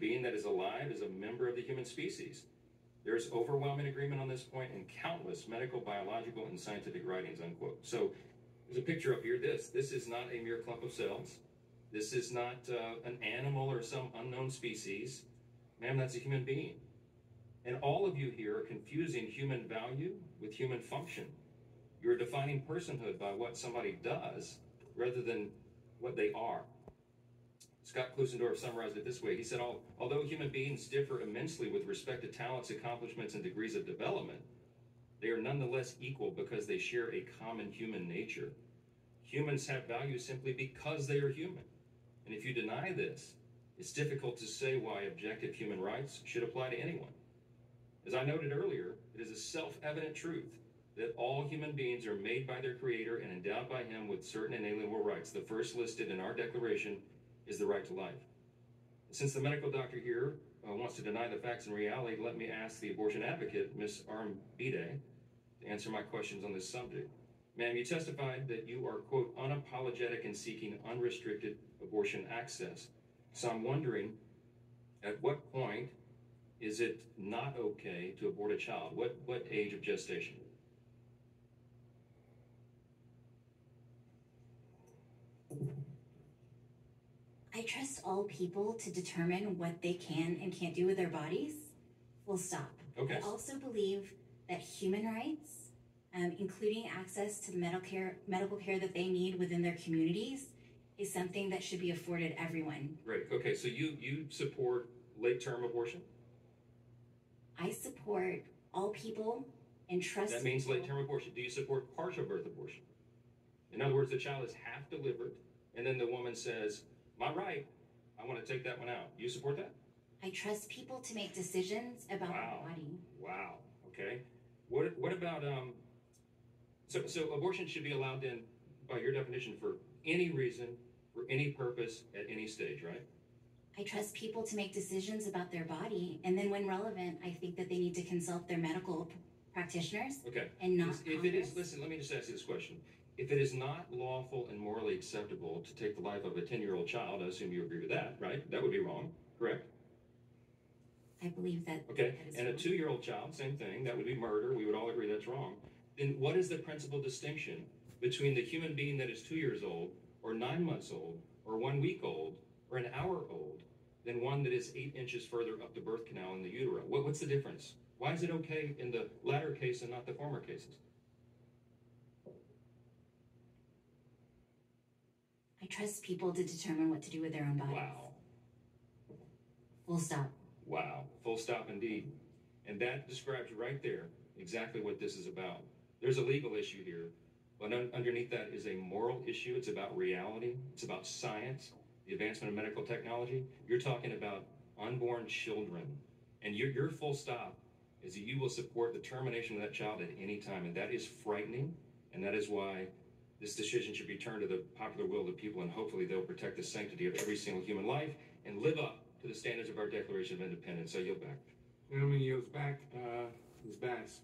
being that is alive is a member of the human species. There's overwhelming agreement on this point in countless medical, biological, and scientific writings, unquote. So there's a picture up here. This is not a mere clump of cells. This is not an animal or some unknown species. Ma'am, that's a human being. And all of you here are confusing human value with human function. You're defining personhood by what somebody does rather than what they are. Scott Klusendorf summarized it this way. He said, although human beings differ immensely with respect to talents, accomplishments, and degrees of development, they are nonetheless equal because they share a common human nature. Humans have value simply because they are human. And if you deny this, it's difficult to say why objective human rights should apply to anyone. As I noted earlier, it is a self-evident truth that all human beings are made by their Creator and endowed by Him with certain inalienable rights. The first listed in our Declaration is the right to life. Since the medical doctor here wants to deny the facts and reality, let me ask the abortion advocate, Ms. Armbide, to answer my questions on this subject. Ma'am, you testified that you are, quote, unapologetic in seeking unrestricted abortion access. So I'm wondering, at what point is it not okay to abort a child? What age of gestation? I trust all people to determine what they can and can't do with their bodies. Full stop. Okay. I also believe that human rights, including access to the medical care that they need within their communities, is something that should be afforded everyone. Great. Okay, so you support late-term abortion? I support all people and trust. That means late-term abortion. Do you support partial birth abortion? In other words, the child is half delivered, and then the woman says, my right, I want to take that one out. You support that? I trust people to make decisions about their body. Wow. Okay. What about so abortion should be allowed then, by your definition, for any reason, for any purpose, at any stage, right? I trust people to make decisions about their body, and then when relevant, I think that they need to consult their medical practitioners. Okay. And not if it is, listen, let me just ask you this question. If it is not lawful and morally acceptable to take the life of a 10-year-old child, I assume you agree with that, right? That would be wrong, correct? I believe that. Okay, that is and wrong. a 2-year-old child, same thing, that would be murder. We would all agree that's wrong. Then what is the principal distinction between the human being that is 2 years old, or 9 months old, or 1 week old, or an hour old, than one that is 8 inches further up the birth canal in the utero? What's the difference? Why is it okay in the latter case and not the former cases? I trust people to determine what to do with their own bodies. Wow. Full stop. Wow. Full stop indeed. And that describes right there exactly what this is about. There's a legal issue here, but underneath that is a moral issue. It's about reality. It's about science, the advancement of medical technology. You're talking about unborn children. And your full stop is that you will support the termination of that child at any time. And that is frightening. And that is why this decision should be turned to the popular will of the people, and hopefully they'll protect the sanctity of every single human life and live up to the standards of our Declaration of Independence. I yield back. Gentleman yields back. Ms. Bass.